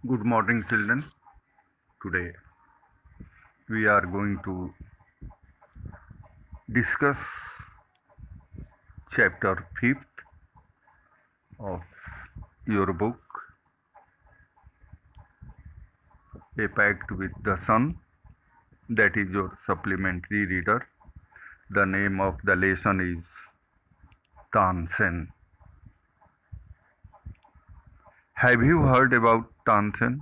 Good morning, children. Today we are going to discuss chapter 5th of your book, A Pact with the Sun. That is your supplementary reader. The name of the lesson is Tansen. Have you heard about Tansen?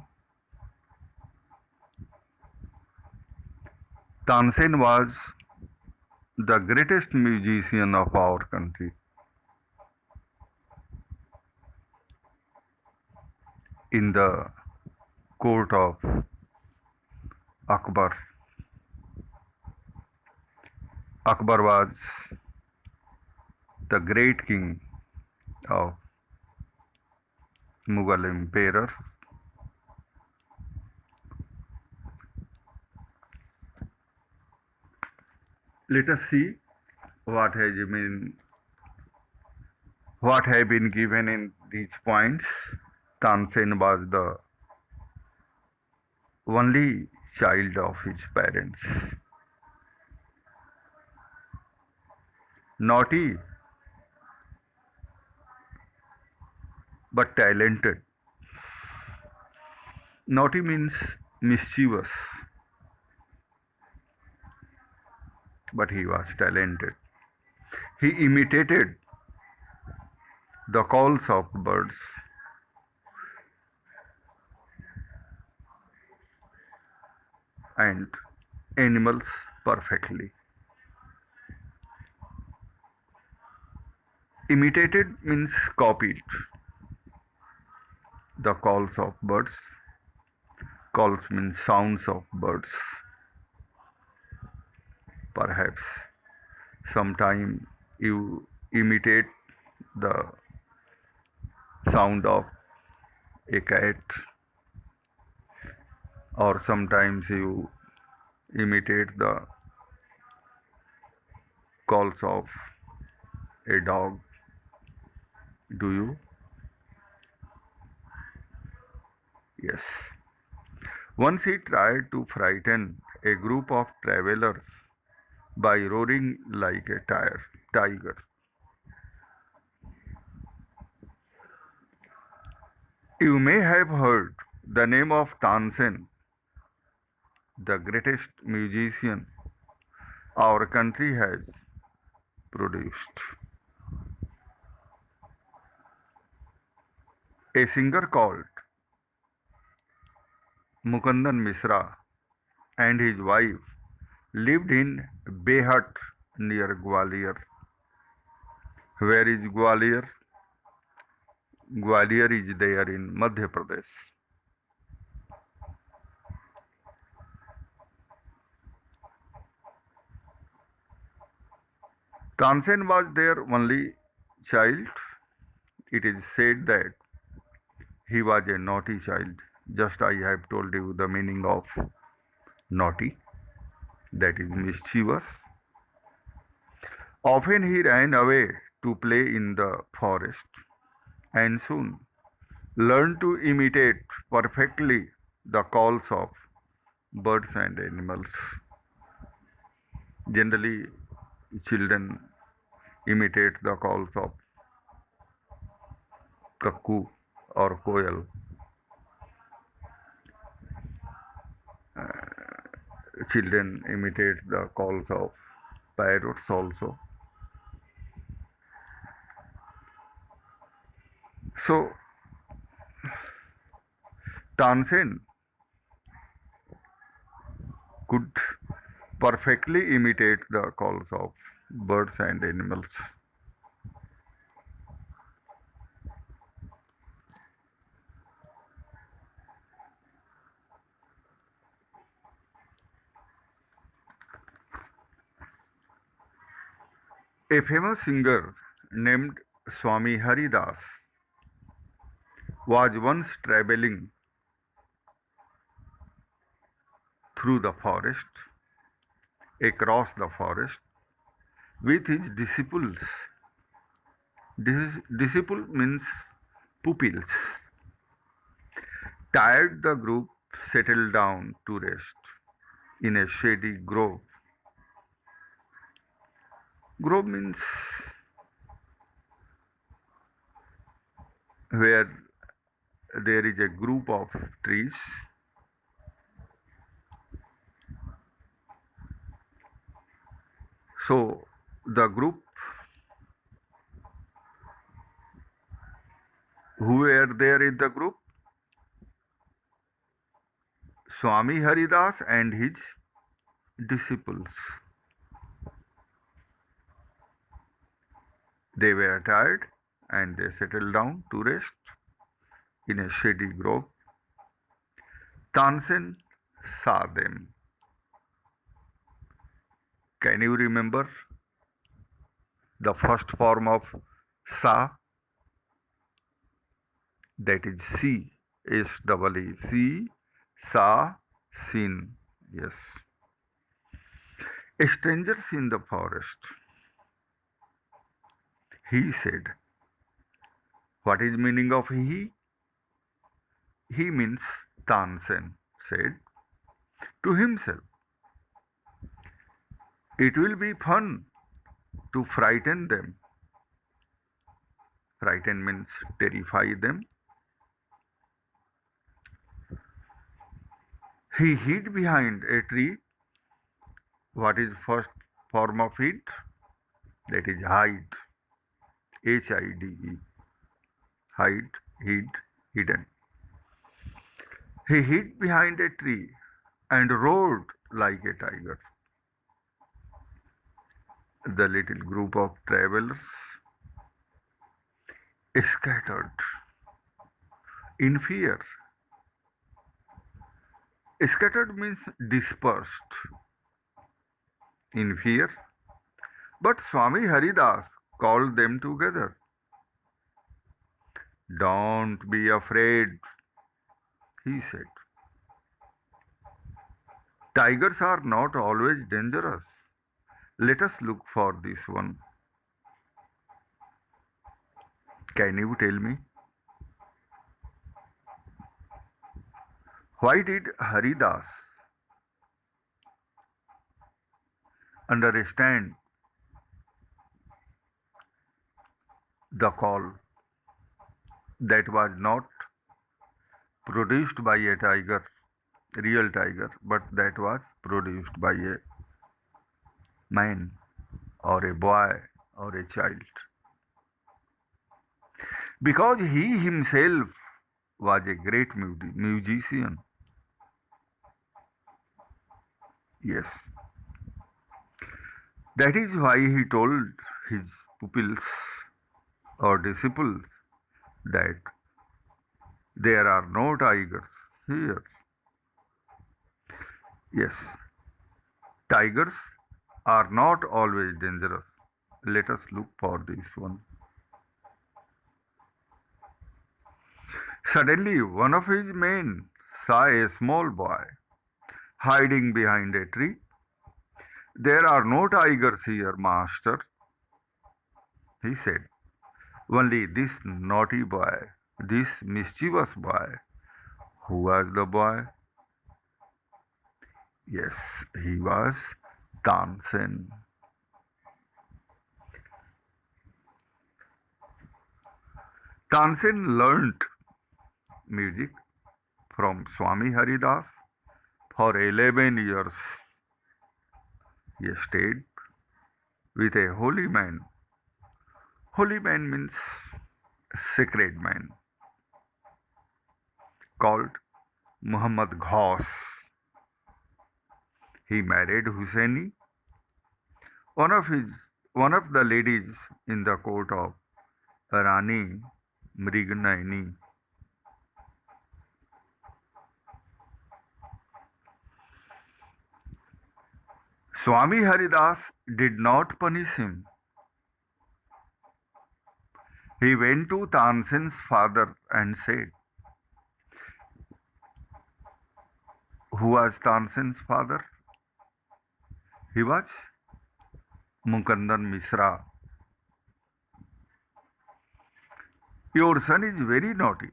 Tansen was the greatest musician of our country. In the court of Akbar, Akbar was the great king of Mughal emperor. Let us see what has been what have been given in these points. Tansen was the only child of his parents. Naughty but talented. Naughty means mischievous, but he was talented. He imitated the calls of birds and animals perfectly. Imitated means copied the calls of birds. Calls means sounds of birds. Perhaps sometime you imitate the sound of a cat, or sometimes you imitate the calls of a dog. Do you? Yes. Once he tried to frighten a group of travelers by roaring like a tiger. You may have heard the name of Tansen, the greatest musician our country has produced. A singer called Mukundan Misra and his wife lived in Behat near Gwalior. Where is Gwalior? Gwalior is there in Madhya Pradesh. Tansen was their only child. It is said that he was a naughty child. Just I have told you the meaning of naughty, that is mischievous. Often he ran away to play in the forest and soon learned to imitate perfectly the calls of birds and animals. Generally, children imitate the calls of cuckoo or koel. Children imitate the calls of parrots also. So, Tansen could perfectly imitate the calls of birds and animals. A famous singer named Swami Haridas was once traveling through the forest, across the forest, with his disciples. Disciple means pupils. Tired, the group settled down to rest in a shady grove. Grove means where there is a group of trees. So the group who were there in the group, Swami Haridas and his disciples. They were tired and they settled down to rest in a shady grove. Tansen saw them. Can you remember the first form of sa? That is see. S-E-E. See, sa, seen. Yes. Strangers in the forest. He said. What is meaning of he? He means Tansen said to himself, it will be fun to frighten them. Frighten means terrify them. He hid behind a tree. What is first form of hid? That is hide. Hide. Hide, hid, hidden. He hid behind a tree and roared like a tiger. The little group of travelers scattered in fear. Scattered means dispersed in fear. But Swami Haridas called them together. Don't be afraid, he said. Tigers are not always dangerous. Let us look for this one. Can you tell me? Why did Haridas understand the call that was not produced by a tiger, real tiger, but that was produced by a man or a boy or a child? Because he himself was a great musician. Yes. That is why he told his pupils or disciples that there are no tigers here. Yes, tigers are not always dangerous. Let us look for this one. Suddenly, one of his men saw a small boy hiding behind a tree. There are no tigers here, master, he said. Only this naughty boy, this mischievous boy. Who was the boy? Yes, he was Tansen. Tansen learnt music from Swami Haridas for 11 years. He stayed with a holy man. Holy man means sacred man, called Muhammad Ghaus. He married Husseini, one of the ladies in the court of Rani Mrignaini. Swami Haridas did not punish him. He went to Tansen's father and said, who was Tansen's father? He was Mukandan Misra. Your son is very naughty.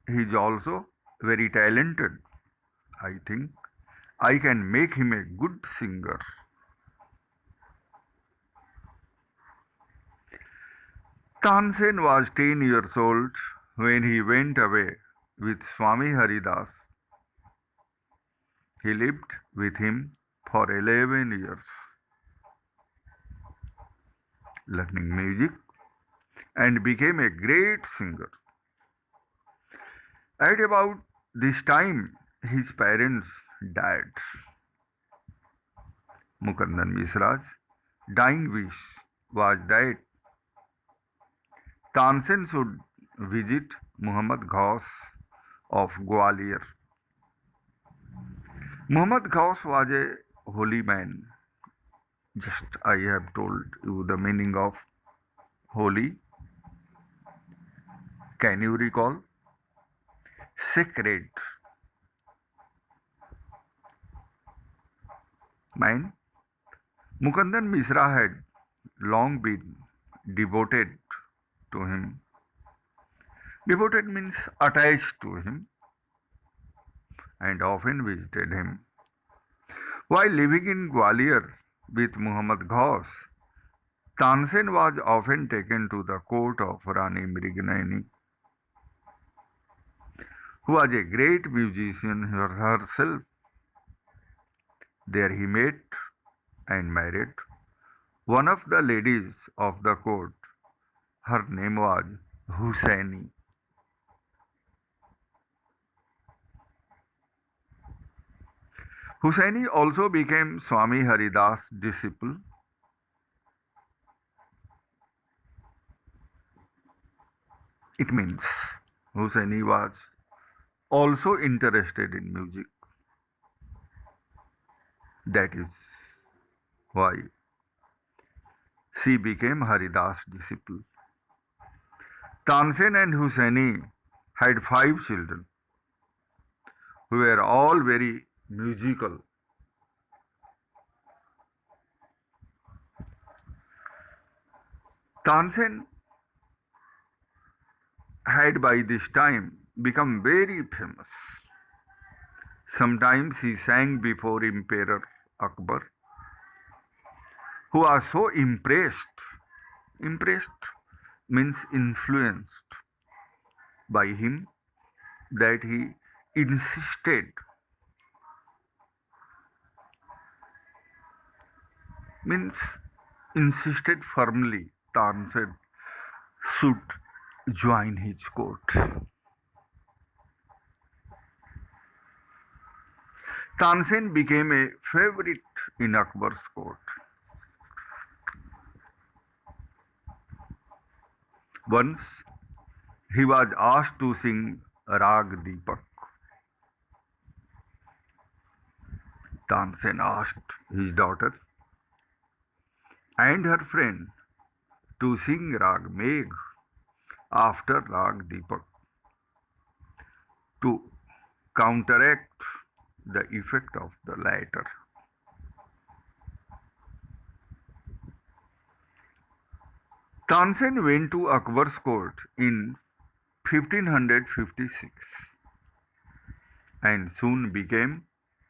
he is also very talented. I think I can make him a good singer. Tansen was 10 years old when he went away with Swami Haridas. He lived with him for 11 years, learning music and became a great singer. At about this time, his parents died. Mukandan Misra's dying wish was that Tansen should visit Muhammad Ghaus of Gwalior. Muhammad Ghaus was a holy man. Just I have told you the meaning of holy. Can you recall? Sacred man. Mukandan Misra had long been devoted to him. Devoted means attached to him and often visited him. While living in Gwalior with Muhammad Ghaus, Tansen was often taken to the court of Rani Mrignani, who was a great musician herself. There he met and married one of the ladies of the court. Her name was Hussaini. Hussaini also became Swami Haridas' disciple. It means Hussaini was also interested in music. That is why she became Haridas' disciple. Tansen and Hussaini had 5 children who were all very musical. Tansen had by this time become very famous. Sometimes he sang before Emperor Akbar, who was so impressed. Impressed means influenced by him that he insisted, means insisted firmly Tansen should join his court. Tansen became a favorite in Akbar's court. Once he was asked to sing Rag Deepak. Tansen asked his daughter and her friend to sing Rag Megh after Rag Deepak to counteract the effect of the latter. Tansen went to Akbar's court in 1556 and soon became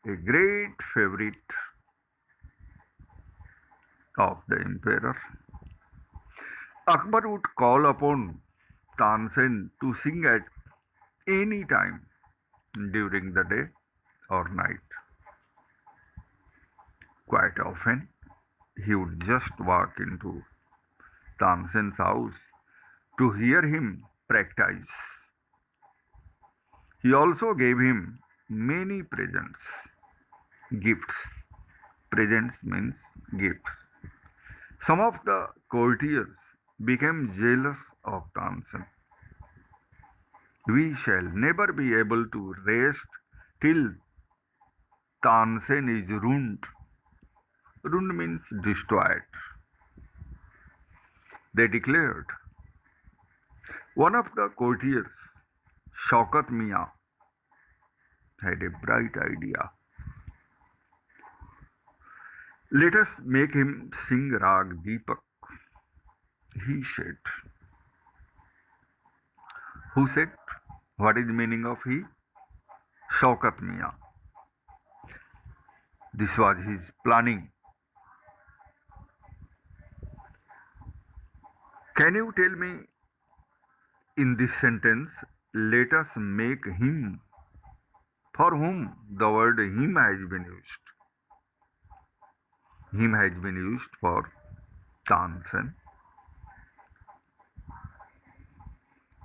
a great favorite of the emperor. Akbar would call upon Tansen to sing at any time during the day or night. Quite often, he would just walk into Tansen's house to hear him practice. He also gave him many presents, gifts. Presents means gifts. Some of the courtiers became jealous of Tansen. We shall never be able to rest till Tansen is ruined. Ruined means destroyed. They declared. One of the courtiers, Shaukat Mian, had a bright idea. Let us make him sing Rag Deepak, he said. Who said? What is the meaning of he? Shaukat Mian. This was his planning. Can you tell me in this sentence, let us make him, for whom the word him has been used? Him has been used for Tansen,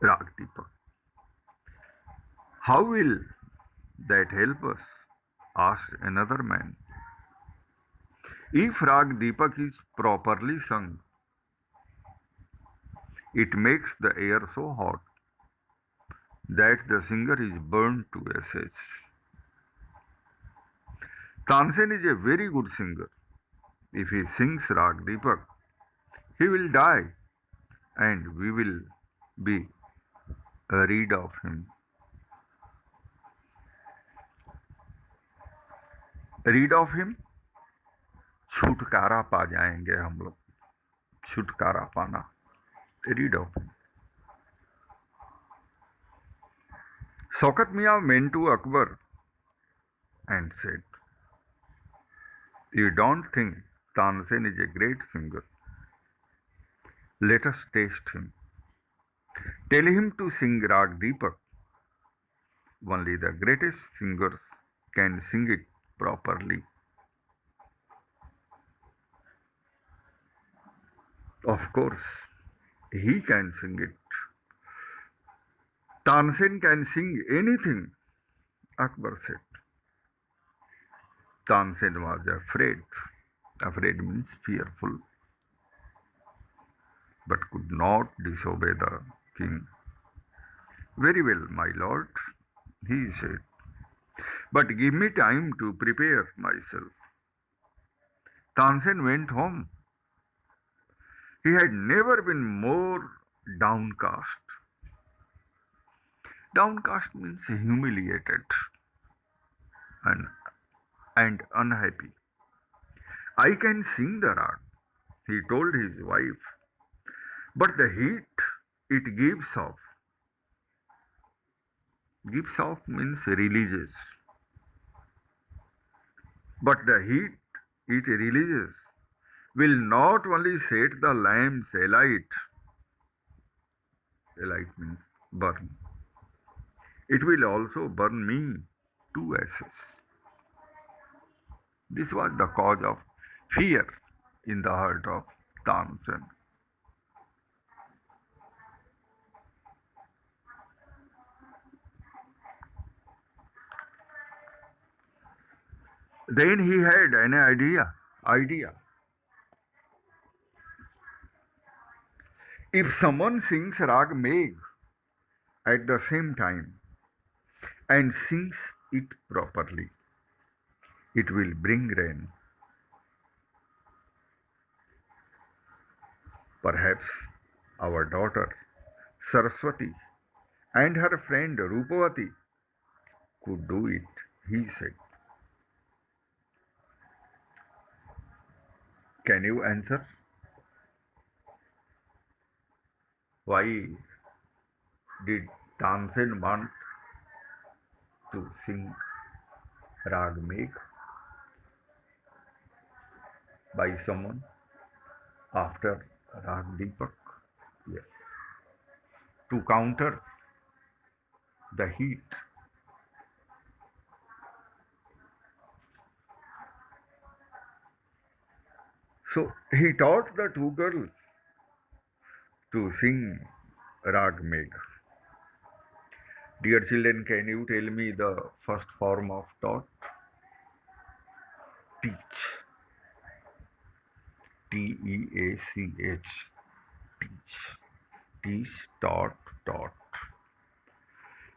Rag Deepak. How will that help us? Asked another man. If Rag Deepak is properly sung, it makes the air so hot that the singer is burned to ashes. Tansen is a very good singer. If he sings Rag Deepak, he will die and we will be rid of him. Rid of him? छुटकारा पा जाएंगे हम लोग. छुटकारा पाना. Rid of him. Shaukat Mian went to Akbar and said, you don't think Tansen is a great singer? Let us test him. Tell him to sing Rag Deepak. Only the greatest singers can sing it properly. Of course, he can sing it. Tansen can sing anything, Akbar said. Tansen was afraid. Afraid means fearful, but could not disobey the king. Very well, my lord, he said, but give me time to prepare myself. Tansen went home. He had never been more downcast. Downcast means humiliated and, and unhappy. I can sing the rag, he told his wife, but the heat it gives off means releases. But the heat it releases will not only set the lamps alight, alight means burn, it will also burn me to ashes. This was the cause of fear in the heart of Tansen. Then he had an idea. If someone sings Rag Megh at the same time and sings it properly, it will bring rain. Perhaps our daughter Saraswati and her friend Rupavati could do it, he said. Can you answer? Why did Tansen want to sing Rag Megh by someone after Rag Deepak? Yes, to counter the heat. So he taught the two girls to sing Rag Megh. Dear children, can you tell me the first form of taught? Teach. Teach. Teach. Teach, taught.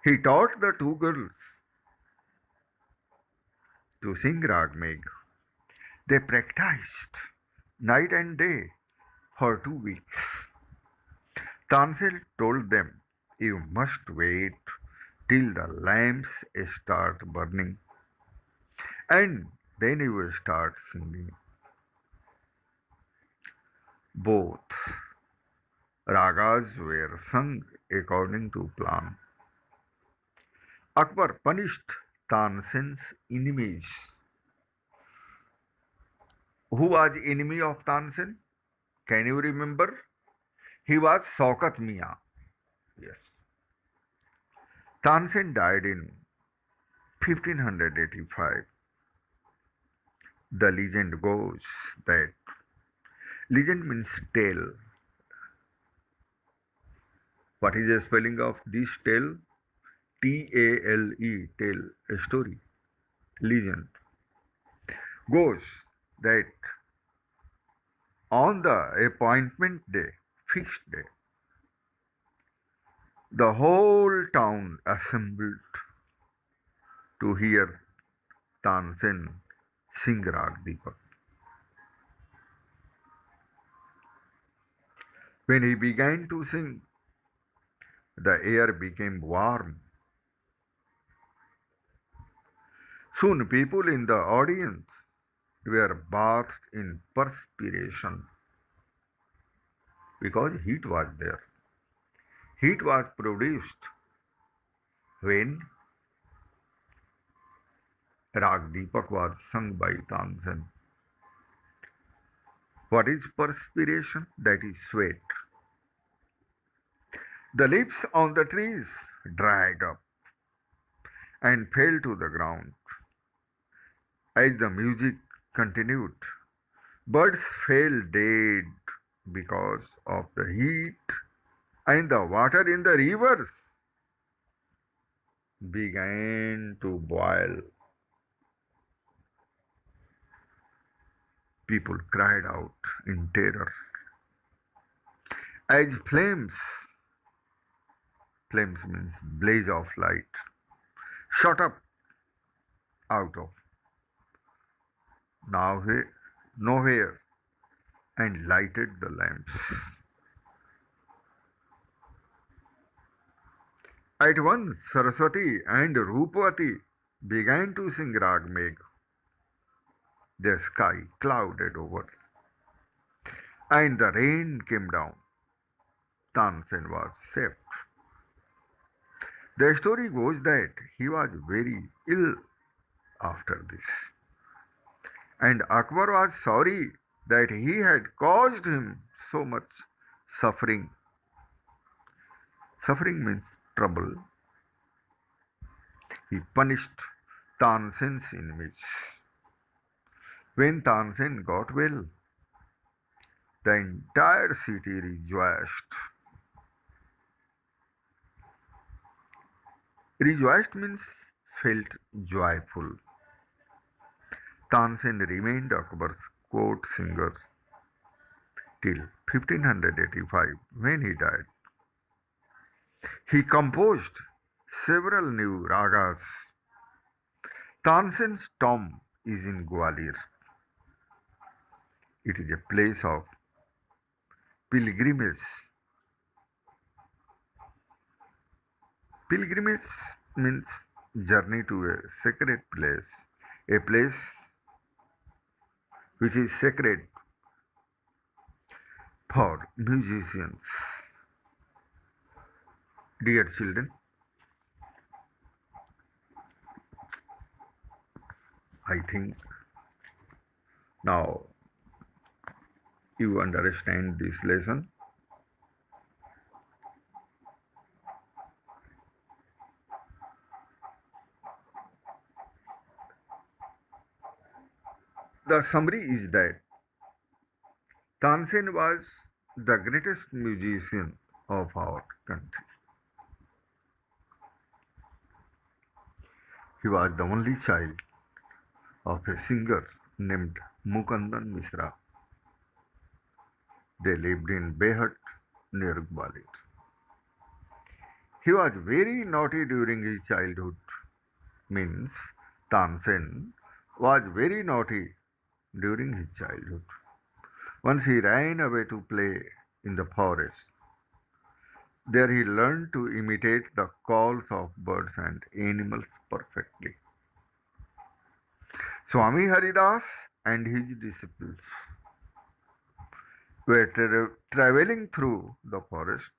He taught the two girls to sing Rag Megh. They practiced night and day for 2 weeks. Tansel told them, you must wait till the lamps start burning and then you will start singing. Both ragas were sung according to plan. Akbar punished Tansen's enemies. Who was enemy of Tansen? Can you remember? He was Shaukat Mian. Yes. Tansen died in 1585. The legend goes that legend means tale. What is the spelling of this tale? Tale, tale, a story. Legend goes that on the appointment day, fixed day, the whole town assembled to hear Tansen sing Rag Deepak. When he began to sing, the air became warm. Soon people in the audience were bathed in perspiration because heat was there. Heat was produced when Rag Deepak was sung by Tansen. What is perspiration? That is sweat. The leaves on the trees dried up and fell to the ground. As the music continued, birds fell dead because of the heat, and the water in the rivers began to boil. People cried out in terror as flames means blaze of light, shot up out of nowhere and lighted the lamps. At once Saraswati and Rupavati began to sing Rag Megh. The sky clouded over and the rain came down. Tansen was saved. The story goes that he was very ill after this, and Akbar was sorry that he had caused him so much suffering. Suffering means trouble. He punished Tansen's enemies. When Tansen got well, the entire city rejoiced. Rejoiced means felt joyful. Tansen remained Akbar's court singer till 1585 when he died. He composed several new ragas. Tansen's tomb is in Gwalior. It is a place of pilgrimage. Pilgrimage means journey to a sacred a place which is sacred for musicians. Dear children, I think now you understand this lesson. The summary is that Tansen was the greatest musician of our country. He was the only child of a singer named Mukandan Misra. They lived in Behat near Gwalior. He was very naughty during his childhood, means Tansen was very naughty during his childhood. Once he ran away to play in the forest. There he learned to imitate the calls of birds and animals perfectly. Swami Haridas and his disciples were traveling through the forest.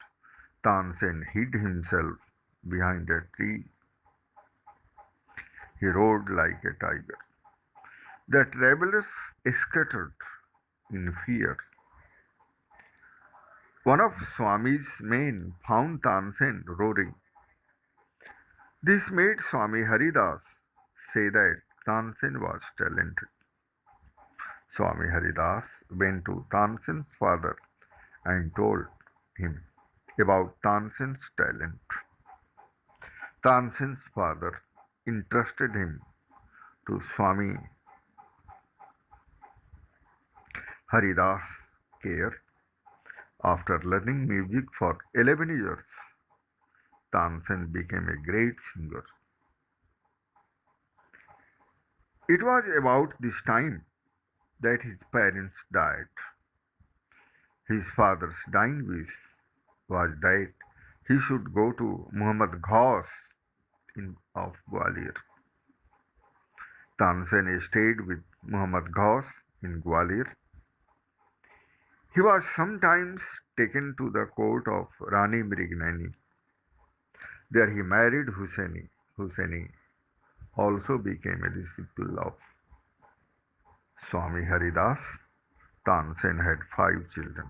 Tansen hid himself behind a tree He roared like a tiger. The travelers scattered in fear. One of Swami's men found Tansen roaring. This made Swami Haridas say that Tansen was talented. Swami Haridas went to Tansen's father and told him about Tansen's talent. Tansen's father entrusted him to Swami Haridas' care. After learning music for 11 years, Tansen became a great singer. It was about this time that his parents died. His father's dying wish was that he should go to Muhammad Ghaus of Gwalior. Tansen stayed with Muhammad Ghaus in Gwalior. He was sometimes taken to the court of Rani Mrignani. There he married Husseini. Husseini also became a disciple of Swami Haridas. Tansen had 5 children.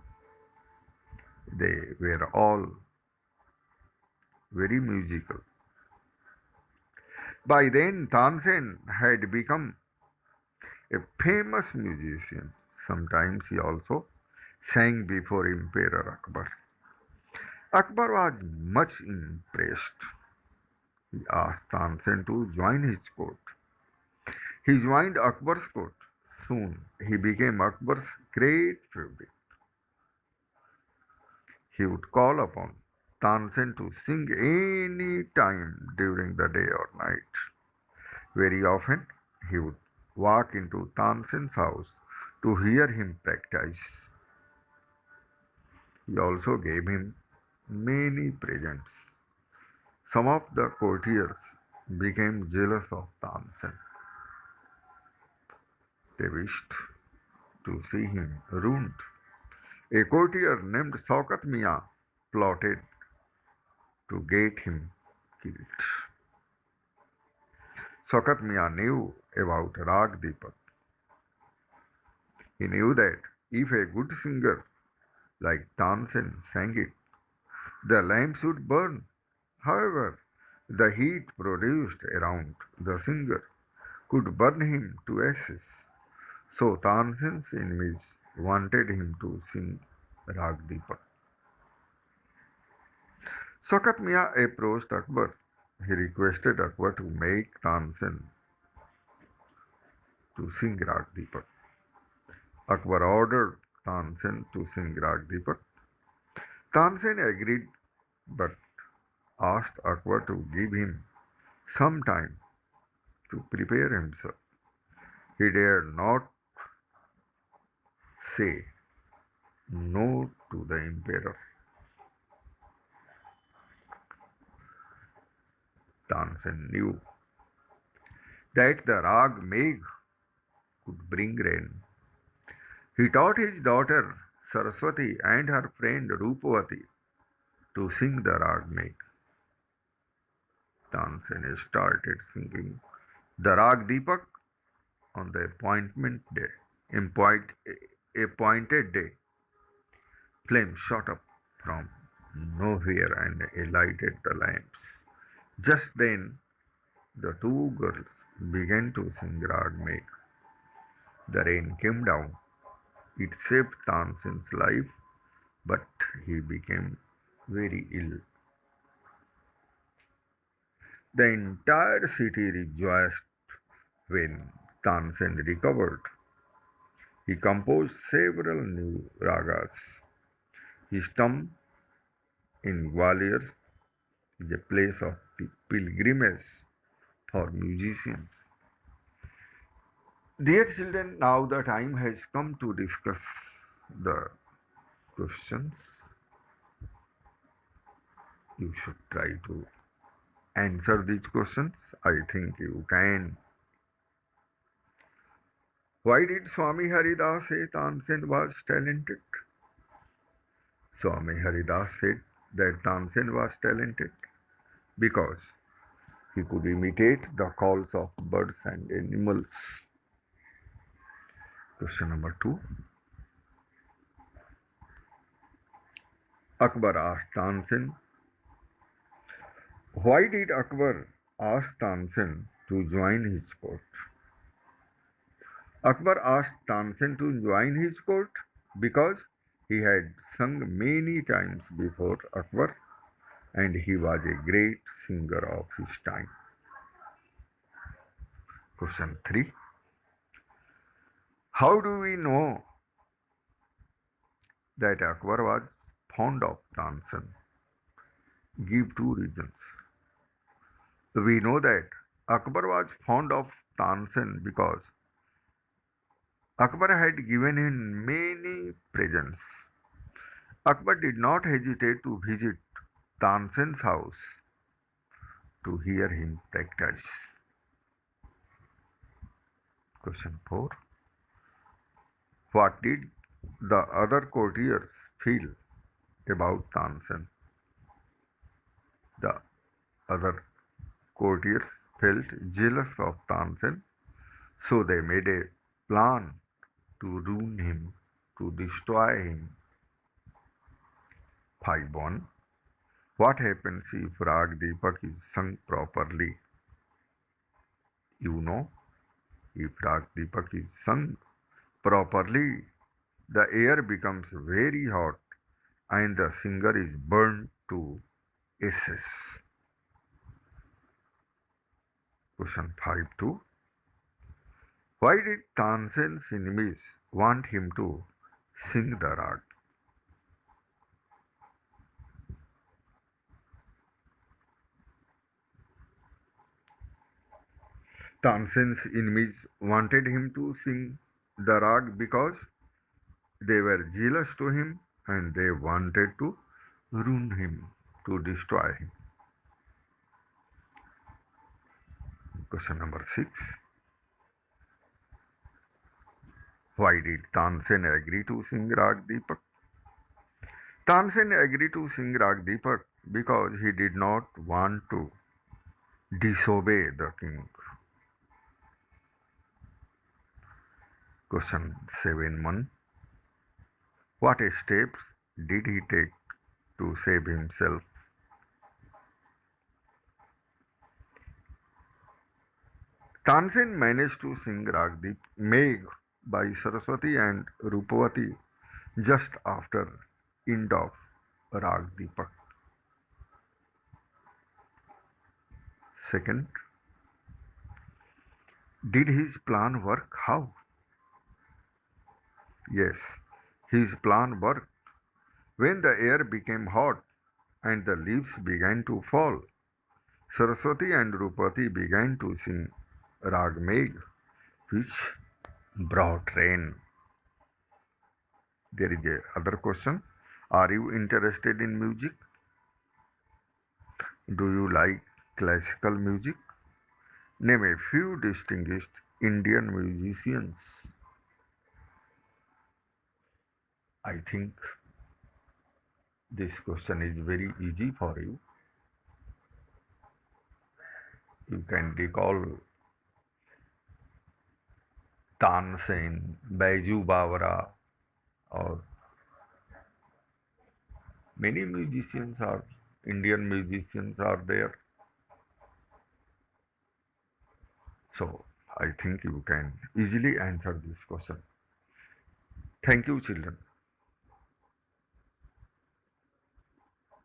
They were all very musical. By then, Tansen had become a famous musician. Sometimes he also sang before Emperor Akbar. Akbar was much impressed. He asked Tansen to join his court. He joined Akbar's court. Soon he became Akbar's great favorite. He would call upon Tansen to sing any time during the day or night. Very often he would walk into Tansen's house to hear him practice. He also gave him many presents. Some of the courtiers became jealous of Tansen. They wished to see him ruined. A courtier named Saukat Mian plotted to get him killed. Saukat Mian knew about Rag Deepak. He knew that if a good singer like Tansen sang it, the lamps would burn. However, the heat produced around the singer could burn him to ashes. So Tansen's enemies wanted him to sing Rag Deepak. Saukat Mian approached Akbar. He requested Akbar to make Tansen to sing Rag Deepak. Akbar ordered Tansen to sing Rag Deepak. Tansen agreed but asked Akbar to give him some time to prepare himself. He dared not say no to the emperor. Tansen knew that the Rag Megh could bring rain. He taught his daughter Saraswati and her friend Rupavati to sing the Rag Megh. Tansen started singing the Rag Deepak on the appointed day. Flames shot up from nowhere and lighted the lamps. Just then, the two girls began to sing Rag Megh. The rain came down. It saved Tansen's life, but he became very ill. The entire city rejoiced when Tansen recovered. He composed several new ragas. His tomb in Gwalior is a place of pilgrimage for musicians. Dear children, now the time has come to discuss the questions. You should try to answer these questions. I think you can. Why did Swami Haridas say Tansen was talented? Swami Haridas said that Tansen was talented because He could imitate the calls of birds and animals. Question number 2. Akbar asked Tansen, why did Akbar ask Tansen to join his court? Akbar asked Tansen to join his court because he had sung many times before Akbar and he was a great singer of his time. Question 3. How do we know that Akbar was fond of Tansen? Give 2 reasons. We know that Akbar was fond of Tansen because Akbar had given him many presents. Akbar did not hesitate to visit Tansen's house to hear him practice. Question 4. What did the other courtiers feel about Tansen? The other courtiers felt jealous of Tansen, so they made a plan to ruin him, to destroy him. 5.1. What happens if Rag Deepak is sung properly? You know, if Rag Deepak is sung properly, the air becomes very hot and the singer is burned to ashes. Question 5.2. Why did Tansen's enemies want him to sing the rag? Tansen's enemies wanted him to sing the rag because they were jealous to him and they wanted to ruin him, to destroy him. Question number 6. Why did Tansen agree to sing Rag Deepak? Tansen agreed to sing Rag Deepak because he did not want to disobey the king. Question 7.1. What steps did he take to save himself? Tansen managed to sing Ragdeep Megh by Saraswati and Rupavati just after end of Rag Deepak. Second, did his plan work? How? Yes, his plan worked. When the air became hot and the leaves began to fall, Saraswati and Rupati began to sing Rag Megh, which brought rain. There is a other question. Are you interested in music? Do you like classical music? Name a few distinguished Indian musicians. I think this question is very easy for you. You can recall Tansen, Baiju Bawara, or many musicians are Indian musicians are there. So I think you can easily answer this question. Thank you, children.